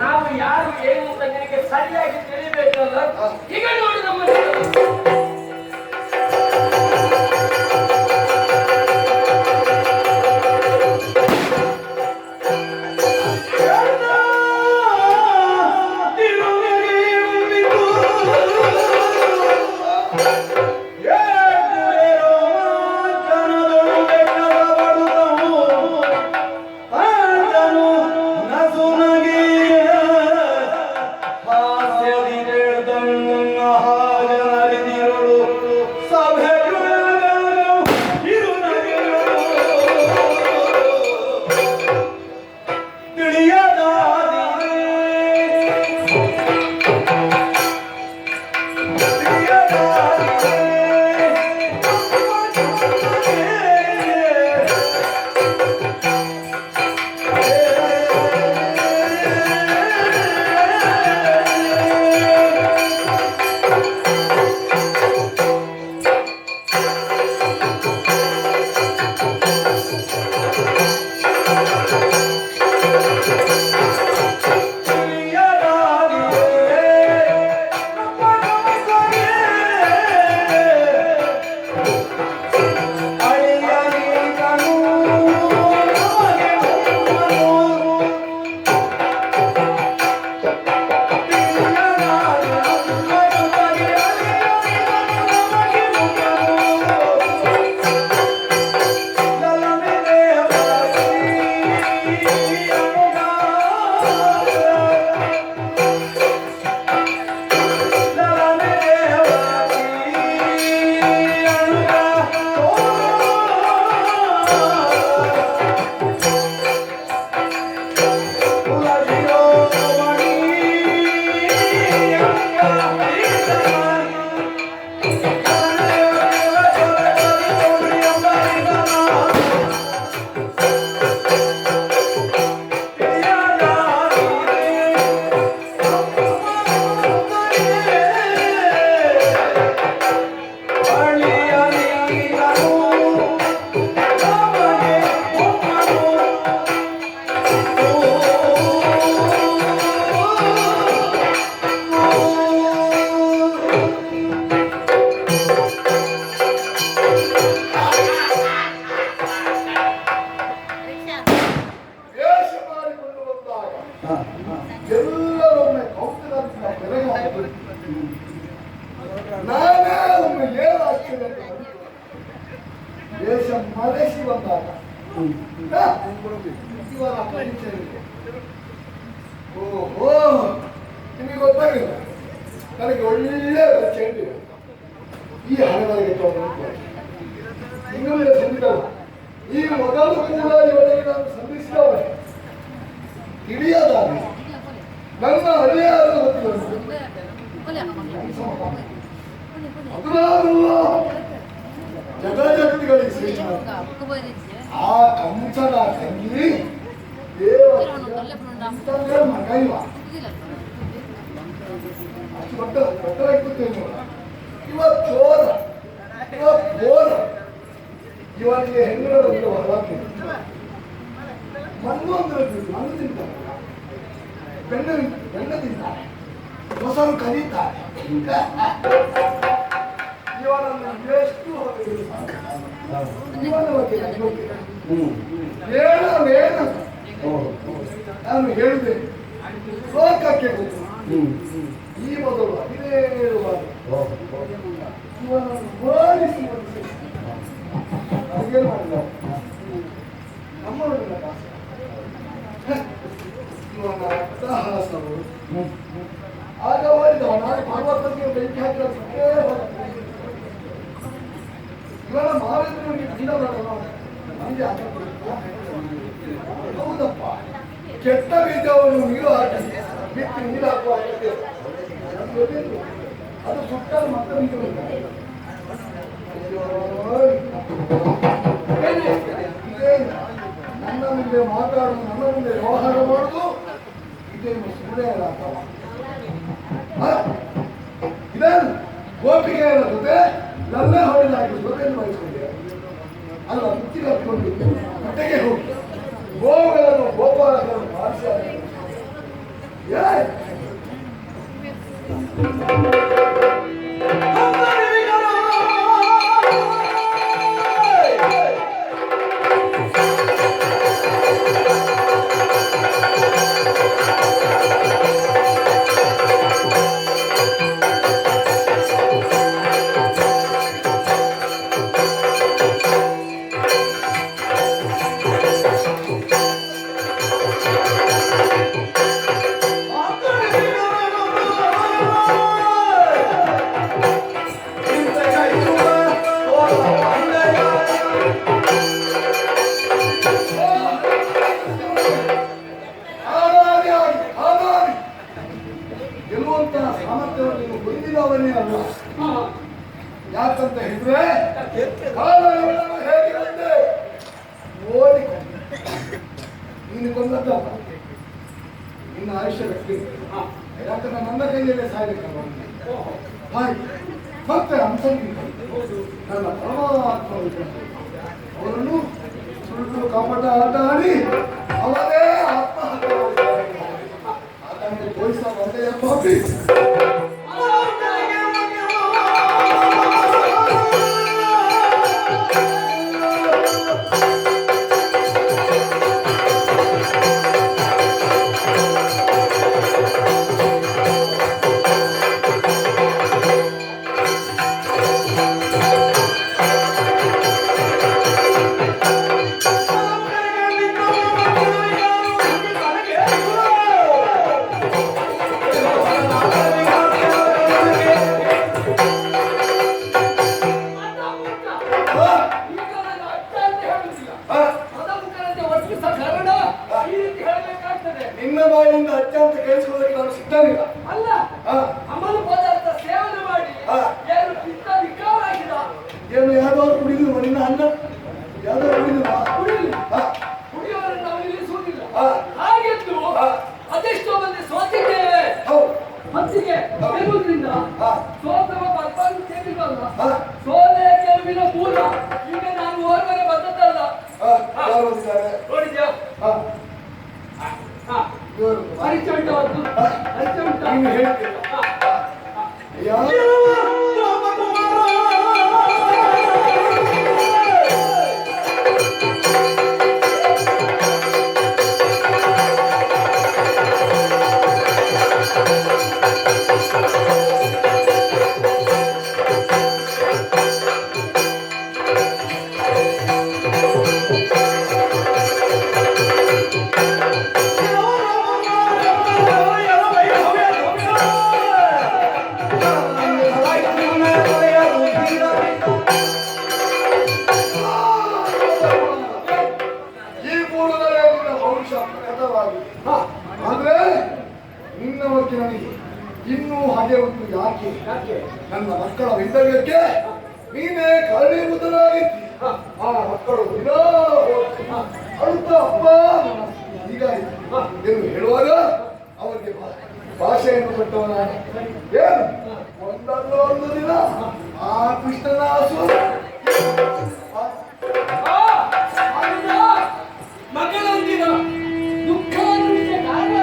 ನಾವು ಯಾರು ಏನು ಅಂತ ನಿನಗೆ ಸರಿಯಾಗಿ ತಿಳಿಬೇಕಲ್ಲ. ಈಗ ನೋಡಿ ನಮ್ಮ ದೇಶ ಮರೆಸಿ ಬಂದಾಗ ಓಹೋ ನಿಮಗೆ ಗೊತ್ತಾಗಿಲ್ಲ. ನನಗೆ ಒಳ್ಳೆ ಚೆಂಡು ಈ ಹಣಗಳಿಗೆ ಇನ್ನೊಂದು ಸಂದಿದ್ದಲ್ಲ. ಈ ಮೊದಲು ಕೂಡ ಇವರಿಗೆ ನಾನು ಸಂಧಿಸಿದವರೇ ತಿಳಿಯದಾಗಿ ನನ್ನ ಹರಿಯಾದ ಅದರಲ್ಲ ಜಗಜಗತ್ತಿಗಳಿಗೆ ಶ್ರೇಷ್ಠ ಆ ಕಂಸನ ತಂಗಿ ಮಗ ಇವ ಅಷ್ಟು ದೊಡ್ಡ ಇರ್ತೇನೆ. ಇವ ಚೋರ, ಇವ ಬೋರ, ಇವನಿಗೆ ಹೆಣ್ಣು ಹೊರಗೆ ಮಣ್ಣು ಅಂದ್ರೆ ಮಣ್ಣು ತಿಂತಾರೆ, ಬೆಣ್ಣೆ ತಿಂತಾರೆ, ಮೊಸರು ಕರೀತಾರೆ. ಇವನನ್ನು ಎಷ್ಟು ಇವನ ಬಗ್ಗೆ ಏನು ನಾನು ಹೇಳಿದೆ ಲೋಕಕ್ಕೆ ಈ ಮೊದಲು 17 ಬಾರಿ ಇವನನ್ನು ಓಡಿಸಿ ಅದೇನು ಮಾಡಿದ ನಮ್ಮ ಇವನ ಅಟ್ಟಹಾಸವು ಆಗ ಓಡಿದವ. ನಾನು ಪರ್ವತಕ್ಕೆ ಬೆಂಕಿ ಹಾಕಿದ ಇವನ ಮಾವಿದ್ರೆ ಕಂಡ ಬರಲ್ಲ ನಮಗೆ ಹೌದಪ್ಪ. ಕೆಟ್ಟ ಬೀಜವನ್ನು ನೀರು ಹಾಕಿ ಬಿಟ್ಟು ನೀರು ಹಾಕುವ ಅದು ಸುಟ್ಟಲು ಮತ್ತೆ ನನ್ನ ಮುಂದೆ ಮಾತಾಡುದು, ನನ್ನ ಮುಂದೆ ವ್ಯವಹಾರ ಮಾಡುದು ಇದೇನು ಸುಮ್ಮನೆ ಅಲ್ಲ. ಇದೇನು ಗೋಪಿಗೆಯರ ಜೊತೆ ನನ್ನ ಹೊಡೆದಾಗಿ ಜೊತೆಯನ್ನು ವಹಿಸಿಕೊಂಡೆ ಅಲ್ಲ. ಮುಚ್ಚಿಗೆ ಹತ್ಕೊಂಡು ಹೊಟ್ಟೆಗೆ ಹೋಗಿ ಗೋಗಳನ್ನು ಗೋಪಾಲಕರನ್ನು ಮಾಡಿಸಿ ನಿನ್ನ ಕೊಂದದ್ದಲ್ಲ, ನಿನ್ನ ಆಯುಷ್ಯ ವ್ಯಕ್ತಿ. ಯಾಕಂದ್ರೆ ನನ್ನ ಕೈಯಲ್ಲೇ ಸಾಯಬೇಕಲ್ಲ ಹಾಗೆ. ಮತ್ತೆ ಅಂಶಕ್ಕಿಂತ ನನ್ನ ಪರಮಾತ್ಮ ಅವರನ್ನು ಸುಳ್ಳು ಕಾಪಾಟ ಆಟ ಆಡಿ ಅವರೇ ಆತ್ಮಹತ್ಯೆ ಅದನ್ನು ತೋರಿಸ ಒಂದೇ ಪಾಪಿ. ನಿನ್ನ ಬಾಯಿಂದ ಅಜ್ಜ ಅಂತ ಕೇಳಿಸ್ಕೊಳ್ಳೋದಕ್ಕೆ ನಾನು ಸಿದ್ಧನಿಲ್ಲ. ಅಲ್ಲ ಅಮಲು ಪದಾರ್ಥ ಸೇವನೆ ಮಾಡಿ ಏನು ಪಿತ್ತ ವಿಕಾರ ಆಗಿದ. ಏನು ಯಾವ್ದವ್ರು ಕುಡಿದ್ರು ನಿನ್ನ ಅನ್ನ ಯಾವ್ದವ್ರು ಕುಡಿಯೋರನ್ನು ನಾವು ನಿಲ್ಲಿಸುವುದಿಲ್ಲ. ಹಾಗೆದ್ದು ಅದೆಷ್ಟೋ ಮಂದಿ ಸೋತಿದ್ದೇವೆ. ಮತ್ತಿಗೆ ಗೆಲ್ಲುವುದರಿಂದ ಸೋತವ ಬರ್ಬಾರ್ದು ಕೇಳಿಲ್ವಲ್ಲ. ಸೋಲೆ ಗೆಲುವಿನ ಮೂಲ. ಈಗ ನಾನು ಓರ್ವರೆ ಬಂದದ್ದಲ್ಲ. ನೋಡಿದ್ಯಾ ಪರಿಚಯ ಉಂಟವತ್ತು ಪರಿಚಯ ಉಂಟ ಆದ್ರೆ ನಿನ್ನ ಬಗ್ಗೆ ನನಗೆ ಇನ್ನೂ ಹಾಗೆ ಉಂಟು. ಯಾಕೆ ನನ್ನ ಮಕ್ಕಳ ವಿಂದವ್ಯಕ್ಕೆ ನೀನೇ ಕಾರಣೀಭೂತನಾಗಿದ್ದಿ. ಆ ಮಕ್ಕಳು ಅಳುತ್ತಾ ಅಪ್ಪ ಹೀಗಾಗಿ ಎಂದು ಹೇಳುವಾಗ ಅವರಿಗೆ ಭಾಷೆಯನ್ನು ಕೊಟ್ಟವನ ಏನು ಒಂದಲ್ಲ ಒಂದು ದಿನ ಆ ಕೃಷ್ಣನ ಮಗಳಂದಿನ ದುಃಖವನ್ನು ಕಾರ್ಯ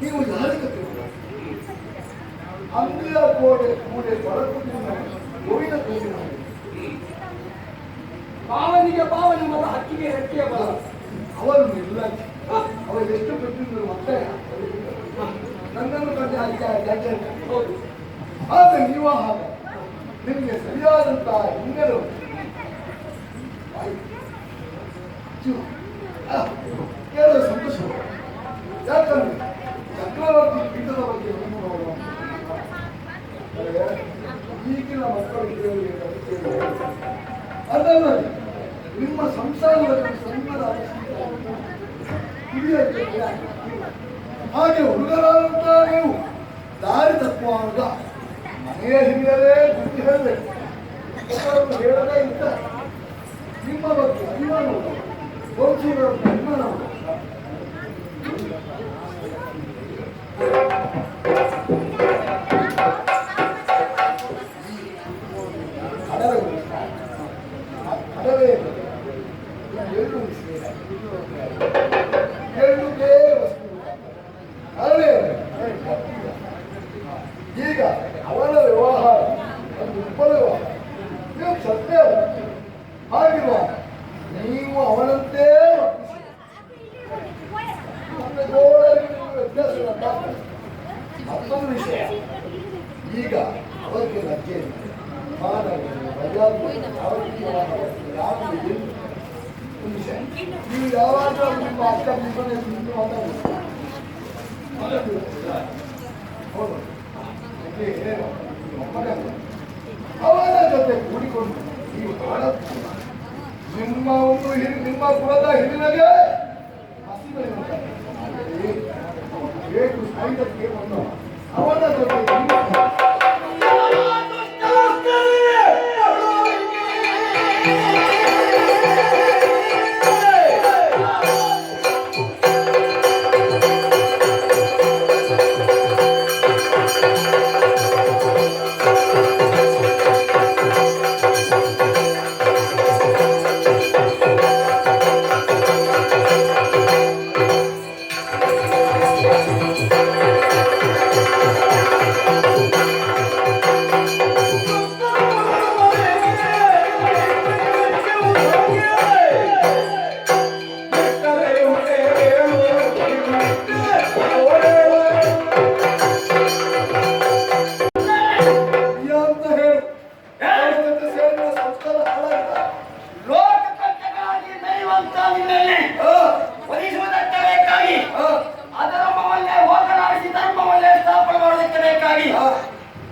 ನೀವು ಯಾರಿಗೆ ಅಂದಿಯ ಕೋಡೆ ಕೂಡೆ ಬರಕುತ್ತಿನ ಗೋವಿನ ಕೋವಿನ ಪಾವನಿಗೆ ಪಾವನ ಮತ ಹಕ್ಕಿಗೆ ಹಕ್ಕಿಯ ಬಲ. ಅವರು ಇಲ್ಲ ಅವರು ಎಷ್ಟು ಬಿಟ್ಟಿದ್ರು ಮತ್ತೆ ನನ್ನನ್ನು ಕಂಡು ಹಾಕಿ ಆದ್ರೆ ನೀವು ಹಾಗ ನಿಮಗೆ ಸರಿಯಾದಂತಹ ಹಿನ್ನೆಲೆ ಕೇಳಲು ಸಂತೋಷ. ಯಾಕಂದ್ರೆ ಚಕ್ರವರ್ತಿ ಪೀಠದ ಬಗ್ಗೆ ಮಕ್ಕಳಿಗೆ ಅದಲ್ಲದೆ ನಿಮ್ಮ ಸಂಸಾರದಲ್ಲಿ ಸಣ್ಣದ ಹಾಗೆ ಹುಡುಗರಾದಂತ ನೀವು ದಾರಿ ತಪ್ಪುವಾಗ ಮನೆಯ ಹಿರಿಯರೇ ಬುದ್ಧಿ ಹೇಳಬೇಕು. ಹೇಳದೇ ಇದ್ದ ನಿಮ್ಮ ಬಗ್ಗೆ ಅಭಿಮಾನ ವಂಶೀಯರನ್ನು ಅಭಿಮಾನ ಈಗ ಅವನ ವ್ಯವಹಾರ ಅದು ಉತ್ಪಲ ವ್ಯವಹಾರ, ನೀವು ಸತ್ಯ ಹಾಗಿರುವ ನೀವು ಅವನಂತೆ ವ್ಯತ್ಯಾಸ. ಮತ್ತೊಂದು ವಿಷಯ, ಈಗ ಅವರಿಗೆ ಲಜ್ಜೆ ನೀವು ಯಾವಾಗ ನಿಮ್ಮ ಅಕ್ಕ ನಿಮ್ಮನೆ ಅವನ ಜೊತೆ ಕೂಡಿಕೊಂಡು ನೀವು ನಿಮ್ಮ ಒಂದು ನಿಮ್ಮ ಕುಲದ ಹಿರಿಯರಿಗೆ ಬೇಕು ಸಾಹಿತ್ಯಕ್ಕೆ ಬಂದು ಅವನ ಜೊತೆ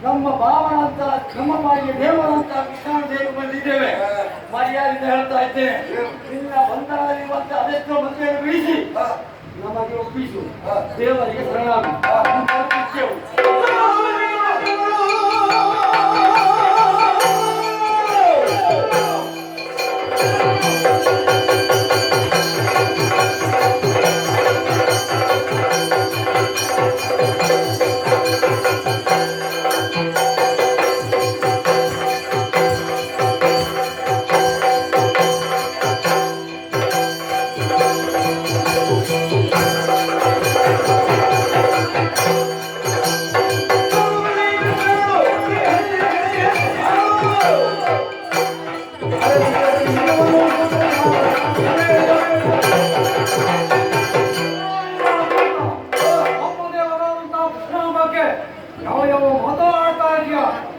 ನಮ್ಮ ಭಾವನ ಅಂತ ನಮ್ಮ ಪಾಲಿಗೆ ದೇವರಂತ ಕೃಷ್ಣ ದೇವರು ಬಂದಿದ್ದೇವೆ. ಮರ್ಯಾದೆ ಹೇಳ್ತಾ ಇದ್ದೇನೆ, ನಿನ್ನ ಬಂಧನದಲ್ಲಿರುವಂತೆ ಅದೆಷ್ಟೋ ಮಂದಿಯನ್ನು ಬಿಡಿಸಿ ನಮಗೆ ಒಪ್ಪಿಸು. ದೇವರಿಗೆ ಶರಣಾಗು.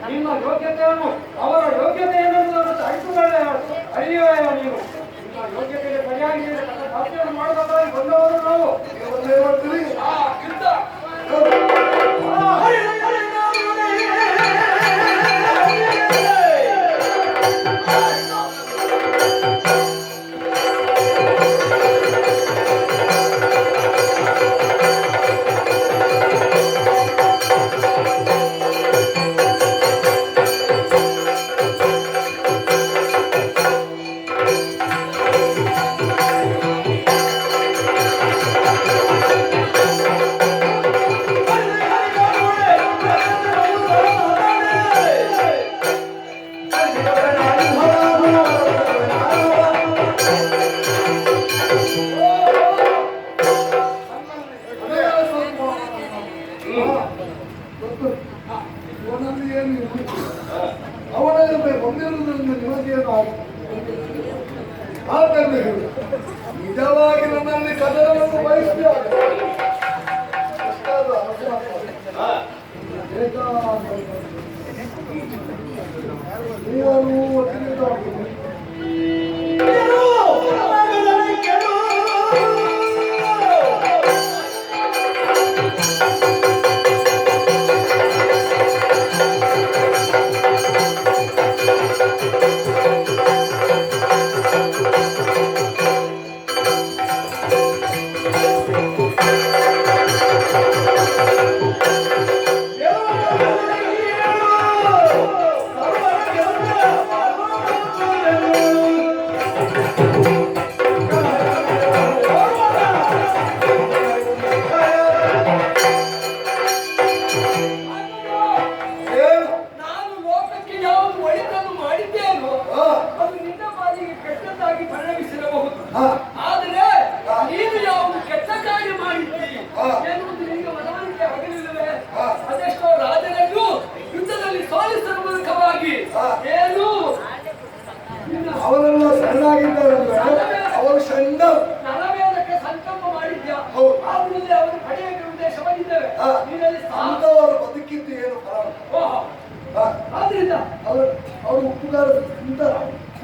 ನಿನ್ನ ಯೋಗ್ಯತೆಯನ್ನು ಅವರ ಯೋಗ್ಯತೆಯನ್ನು ಅರಿಯುವ ನೀನು ನಿನ್ನ ಯೋಗ್ಯತೆಗೆ ಸರಿಯಾಗಿ ಸಾಧ್ಯವನ್ನು ಮಾಡಬೇಕಾಗಿ ಬಂದವರು ನಾವು ನಿಜವಾಗಿ ನನ್ನಲ್ಲಿ ಕದನವನ್ನು ಬಯಸಿದಾಗ ಅವರು ಉಪ್ಪುಗಾರ ತಿಂತಾರ.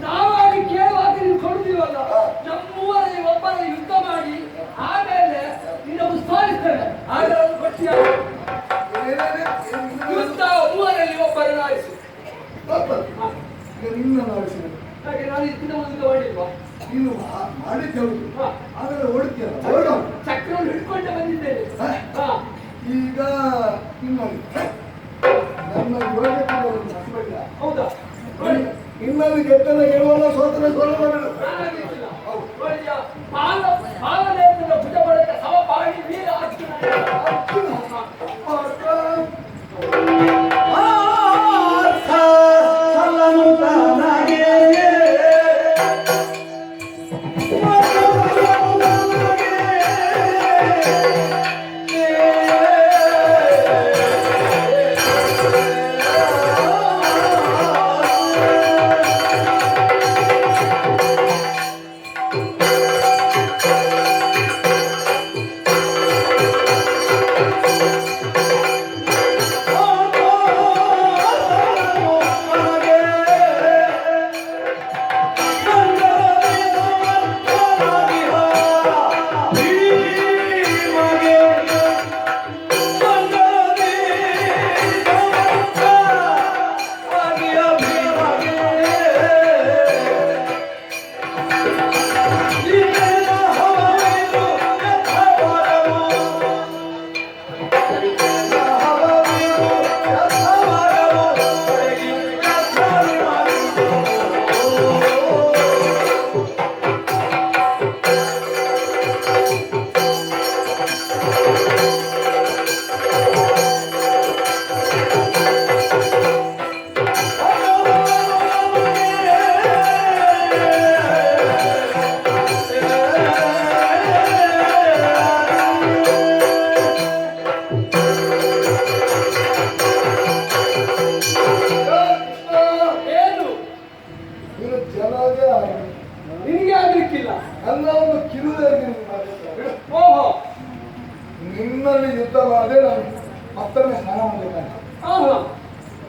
ನಾವಾಗಿ ಕೇಳುವಾಗ ನೀವು ಕೊಡುತ್ತೀವಲ್ಲ, ನಮ್ಮೂರಲ್ಲಿ ಒಬ್ಬರ ಯುದ್ಧ ಮಾಡಿ ಆಮೇಲೆ ನಿನ್ನ ಉತ್ಸಾಹಿಸ್ತೇನೆ. ಆಗ ಅದು ಕೊಟ್ಟಿಯ ಯುದ್ಧ ಮೂವರಲ್ಲಿ ಒಬ್ಬರನ್ನು ಆರಿಸಿ. ಈಗ ನಿನ್ನ ಆರಿಸಿದೆ ಹಾಗೆ ನಾನು ಇದಕ್ಕಿಂತ ಮುಂದೆ ಮಾಡಿಲ್ವಾ? ನೀನು ಮಾಡಿದ್ದೆ ಹೌದು, ಆಮೇಲೆ ಓಡ್ತೀಯಲ್ಲ, ಚಕ್ರವನ್ನು ಹಿಡ್ಕೊಂಡೆ ಬಂದಿದ್ದೇನೆ. ಈಗ ನಿಮ್ಮಲ್ಲಿ ನನ್ನ ಯೋಗ್ಯತೆ ಹೌದಾ? ನಿಮ್ಮಲ್ಲಿ ಗೆದ್ದನ ಗೆಲುವಲ್ಲ, ಸೋತನ ಸೋಲಬಾರದು. ಪಾಲನೇಂದ್ರ ಭುಜ ಬಳಕ ಸಮಪಾಡಿ ವೀರ ಅರ್ಜುನ. ನಿನಗೆ ಆಗ್ಲಿಕ್ಕಿಲ್ಲ. ನನ್ನ ಒಂದು ಕಿರುದಾಗಿ ಓಹೋ, ನಿನ್ನಲ್ಲಿ ಯುದ್ಧ ಮಾಡದೆ ನಾನು ಮತ್ತೊಮ್ಮೆ ಸ್ನಾನ ಮಾಡಬೇಕಾಗಿ.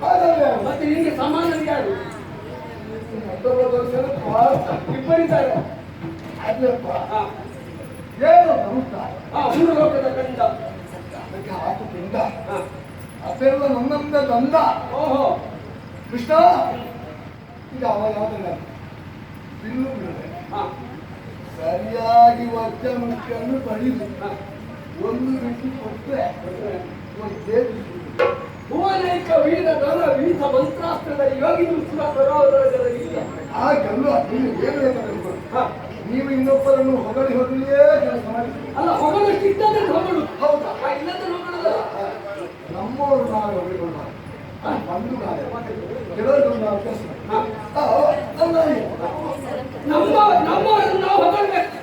ಹಾಗಾದ್ರೆ ಮತ್ತೆ ನಿನಗೆ ಸಮಾನ ಯಾರು? ಮತ್ತೊಬ್ಬ ದರ್ಶನ ಇಬ್ಬರಿದ್ದಾರೆ. ಅಲ್ಲಪ್ಪ, ಏನು ನಮಸ್ತ ಮೂರು ಲೋಕದ ಗಂಡ, ಅದಕ್ಕೆ ಹಾಕು ಪಿಂಡ, ಅದೆಲ್ಲ ನನ್ನಂದ ದಂಡ. ಓಹೋ ಕೃಷ್ಣ, ಈಗ ಅವ ಯಾವ್ದಲ್ಲ ಬಿಲ್ಲು ಬಿಡದೆ ಸರಿಯಾಗಿ ವಜ್ರ ಮುಖ್ಯನ್ನು ಪಡೆದು ಒಂದು ರೀತಿ ಕೊಟ್ಟರೆ ಭುವನೈಕ ವೀರಗಳ ವೀರ ಮಂತ್ರಾಸ್ತ್ರದ ಯೋಗಿಗಳು ಸುರ ಬರೋದರ ಇಲ್ಲ. ಆ ಗಲ್ಲು ನೀನು ಏನು ಬೇಕಾದ್ರೆ ನೀವು ಇನ್ನೊಬ್ಬರನ್ನು ಹೊಗಳಿ ಹೊಗಳಿಯೇ ಕೆಲಸ ಮಾಡಿ. ಅಲ್ಲ, ಹೊಗಳು ಸಿಗ್ತದೆ ಹೊಗಳು. ಹೌದಾ? ಇಲ್ಲದ ಹೊಗಳಲ್ಲ. ನಮ್ಮವರು ನಾವು ಹೊಗಳಿಕೊಳ್ಳಬಾರದು. ಬಂದು ಕೆಲವರು ನಾವು ಕೆಲಸ ನಮ್ಮವರನ್ನು ನಾವು ಹೊಗಳ್ಬೇಕು,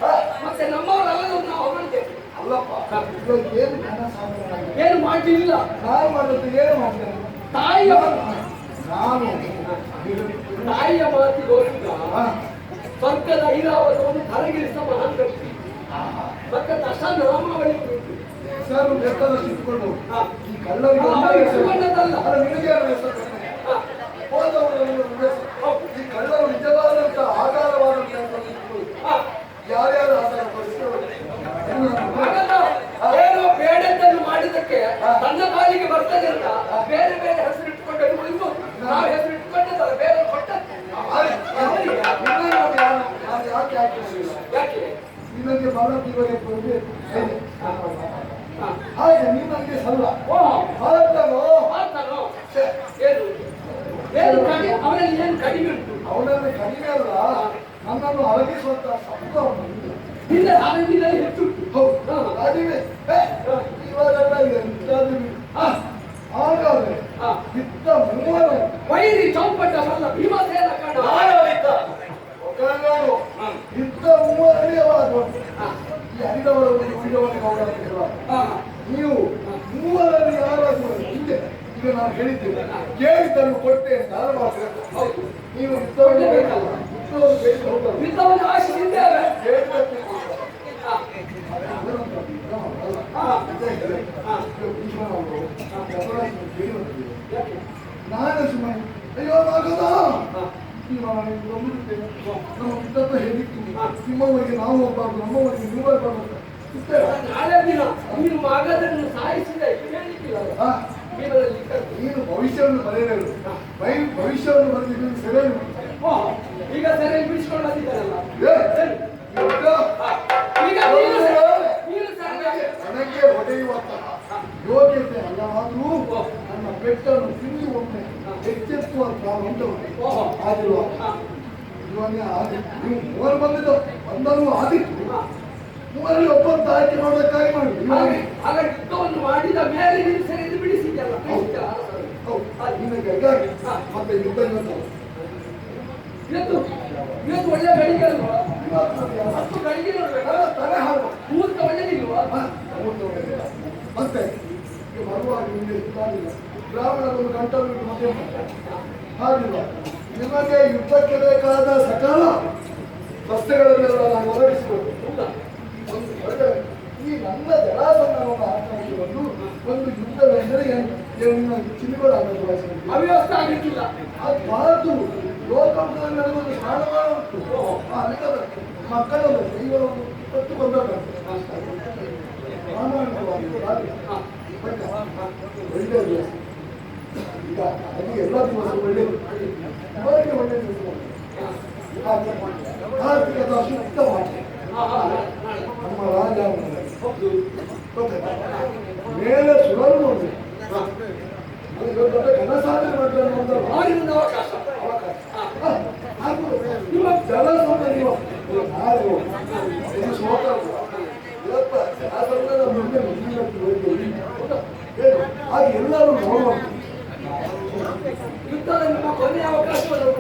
ಮತ್ತೆ ನಮ್ಮವರಲ್ಲೂ ನಾವು ಹೊಗಳ್ಬೇಕು. ಅಲ್ಲಪ್ಪ, ಏನು ಘನ ಸಾಧನ ಏನು ಮಾಡಲಿಲ್ಲ. ನಾನು ಮಾಡೋದು ಏನು ಮಾಡ್ತೇನೆ? ತಾಯಿಯ ನಾನು ತಾಯಿಯ ಮಾತಿಗೋಸ್ಕರ ಸ್ವರ್ಗದ ಐರಾವತವನ್ನು ಕರಗಿರಿಸ ಮಹಾನ್ ವ್ಯಕ್ತಿ. ಮತ್ತೆ ದಶ ನಾಮಾವಳಿ ಹೆಸರು ಬೇಕಾದಷ್ಟು ಇಟ್ಕೊಂಡು ಈ ಕಳ್ಳರಿಗೆ ನಿನಗೆ ಈ ಕಳ್ಳರು ನಿಜವಾದಂತ ಆಧಾರವಾದಂತ ಯಾರ್ಯಾರು ಆಧಾರ ಏನೋ ಬೇಡದ್ದನ್ನು ಮಾಡಿದ್ದಕ್ಕೆ ತನ್ನ ಪಾಲಿಗೆ ಬರ್ತದೆ ಅಂತ ಬೇರೆ ಬೇರೆ ಹೆಸರು ಇಟ್ಕೊಂಡು ನಾವು ಹೆಸರು ಇಟ್ಕೊಂಡಲ್ಲ, ಬೇರೆ ಕೊಟ್ಟದ್ದು ಯಾಕೆ ನಿಮಗೆ ಬಹಳ ತೀವ್ರ ಕೊಡಬೇಕು. ಹಾಗೆ ನೀವು ನನಗೆ ಸಲ್ಲ ಅವನಲ್ಲಿ ಏನು ಕಡಿಮೆ ಉಂಟು? ಅವನನ್ನು ಕಡಿಮೆ ಅಲ್ಲ, ನನ್ನನ್ನು ಅರಗಿಸುವಂತ ಶಬ್ದ ಇಲ್ಲ, ಆನಂದಿನಲ್ಲಿ ಹೆಚ್ಚು ಹೌದು ಕಡಿಮೆ. ಇವಾಗೆಲ್ಲ ಎಂತಾದ್ರೂ ಹಾಗಾದ್ರೆ ಇತ್ತ ಮೂವರು ವೈರಿ ಚೌಪಟ್ಟವಲ್ಲ ಭೀಮಸೇನ ಕಂಡ ಇತ್ತ ಮೂವರಲ್ಲಿ ಈ ಹರಿದವರನ್ನು ನೀವು ಮೂವರಲ್ಲಿ ಯಾರಾದರೂ ಹಿಂದೆ ಈಗ ನಾನು ಹೇಳಿದ್ದೇನೆ, ಕೇಳಿದ್ದನ್ನು ಕೊಡ್ತೇನೆ, ನಾನು ಮಾಡ್ತೇನೆ. ನೀವು ಯುದ್ಧವನ್ನು ಬೇಕಲ್ಲ, ಯುದ್ಧವನ್ನು ಬೇಯಿಸಿ ಹೋಗಲ್ಲ, ಯುದ್ಧವನ್ನು ಆಶಿಸಿದ್ದೇವೆ. ನಾನು ಸುಮ್ಮನೆ ಅಯ್ಯೋ ಆಗದ ನಂಬಿರುತ್ತೇನೆ ನಮ್ಮ ಮಿತ್ರತ್ವ ಹೇಗಿತ್ತು ನಿಮ್ಮವರಿಗೆ ನಾವು ಹೋಗ್ಬಾರ್ದು ನಮ್ಮವರಿಗೆ ನೀವು ಹೋಗ್ಬಾರ್ದು ಅಂತ ನಾಳೆ ದಿನ ನೀನು ಮಗದನ್ನು ಸಾಯಿಸಿದ ಹೇಳಿಕ್ಕಿಲ್ಲ ನೀನು ಭವಿಷ್ಯವನ್ನು ಬರೆಯಬೇಕು ಭವಿಷ್ಯವನ್ನು ಬರೆದಿದ್ದು ಸೆರೆ ಈಗ ಸೆರೆ ಬಿಡಿಸ್ಕೊಂಡು ಬಂದಿದ್ದಾರಲ್ಲ ಈಗ ನನಗೆ ಹೊಡೆಯುವಂತಹ ಯೋಗ್ಯತೆ ಅಲ್ಲ ಆದ್ರೂ ನನ್ನ ಪೆಟ್ಟನ್ನು ತಿಂದು ಒಮ್ಮೆ ಎಚ್ಚೆತ್ತುವಂತಹ ಉಂಟು ಆಗಿರುವ ಇವನ್ನೇ ಆದಿತ್ತು ನೀವು ಮೂವರು ಬಂದರೂ ಆದಿತ್ತು ಮೂವರಲ್ಲಿ ಒಬ್ಬಂತ ಆಯ್ಕೆ ಮಾಡೋದಕ್ಕಾಗಿ ಮಾಡಿ ಆಗ ಯುದ್ಧವನ್ನು ಮಾಡಿದ ಮೇಲೆ ನೀವು ಸೆರೆದು ಬಿಡಿಸಿದ್ಯಲ್ಲ ನಿನಗಾಗಿ ಮತ್ತೆ ಯುದ್ಧ ಇವತ್ತು ಇವತ್ತು ಒಳ್ಳೆ ಗಳಿಗೆ ಅಲ್ವಾ ಅಷ್ಟು ಗಳಿಗೆ ನೋಡ್ಬೇಕಲ್ಲ ತಲೆ ಹಾಡು ಮುಹೂರ್ತ ಒಳ್ಳೆದಿಲ್ವಾ ಮತ್ತೆ ಬರುವಾಗ ನಿಮಗೆ ಗೊತ್ತಾಗಿಲ್ಲ ಬ್ರಾಹ್ಮಣರನ್ನು ಗಂಟಲು ಮದುವೆ ಹಾಗಿಲ್ಲ ನಿಮಗೆ ಯುದ್ಧಕ್ಕೆ ಬೇಕಾದ ಸಕಲ ಸಸ್ಯಗಳನ್ನೆಲ್ಲ ನಾನು ಒದಗಿಸಿಕೊಟ್ಟು ಈ ನನ್ನ ಜಲಾಸಂಧಾನವನ್ನು ಆಕಾಶವನ್ನು ಒಂದು ಯುದ್ಧವೆಂದರೆ ಚಿನ್ನಗಳಾಗಲು ಅವ್ಯವಸ್ಥೆ ಆಗಿರ್ಲಿಲ್ಲ ಅದು ಬಾರದು ಲೋಕದಲ್ಲಿ ಒಂದು ಸ್ಥಾನಮಾನ ಉಂಟು ಮಕ್ಕಳಲ್ಲ ಇವರು ಹೊತ್ತು ಬಂದದ್ದು ಪ್ರಾಮಾಣಿಕವಾಗಿ ಒಳ್ಳೆಯದು ಈಗ ನನಗೆ ಎಲ್ಲ ದಿವಸ ಒಳ್ಳೆಯದು ಅವರಿಗೆ ಒಳ್ಳೆಯ ದಿವಸ ಆರ್ಥಿಕದ ಶುದ್ಧ ಮಾಡಿ ನಮ್ಮ ರಾಜ ಮೇಲೆ ಸುಳಲು ನೋಡಿ ಘನಸಾಧನೆ ಮಾಡಿದ್ರೆ ಅವರಿಂದ ಅವಕಾಶ ಜಲಸೌಂದರ್ಯ ಸೋತ ಹಾಗೆ ಎಲ್ಲರೂ ನೋಡುವ ಯುದ್ಧದ ನಿಮ್ಮ ಕೊನೆಯ ಅವಕಾಶವನ್ನು